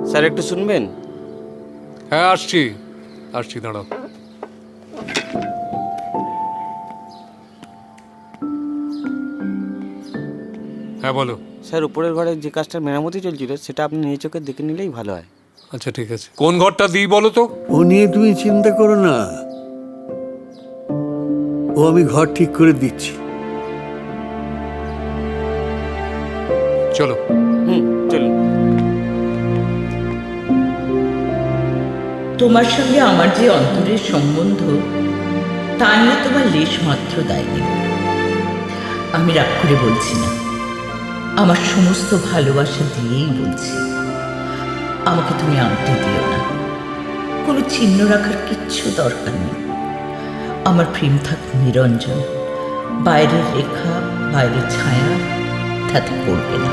Sir একটু শুনবেন? হ্যাঁ আসছি আসছি, দাঁড়াও। হ্যাঁ বলো। স্যার উপরের ঘরে যে কাজটার মেরামতি চলছিল সেটা আপনি নিজে চোখে দেখে নিলেই ভালো হয়। আচ্ছা ঠিক আছে, কোন ঘরটা দিই বলো তো? ও নিয়ে তুমি চিন্তা করো না, ও আমি ঘর ঠিক করে দিচ্ছি। চলো। চলুন। তোমার সঙ্গে আমার যে অন্তরের সম্বন্ধ তা নিয়ে তোমার লেশ মাত্র দায় নেই। আমি রাগ করে বলছি না, আমার সমস্ত ভালোবাসা দিয়েই বলছি। আমাকে তুমি আংটি দিও না, কোনো চিহ্ন রাখার কিচ্ছু দরকার নেই। আমার প্রেম থাক নিরঞ্জন, বাইরের রেখা বাইরের ছায়া তাতে পড়বে না।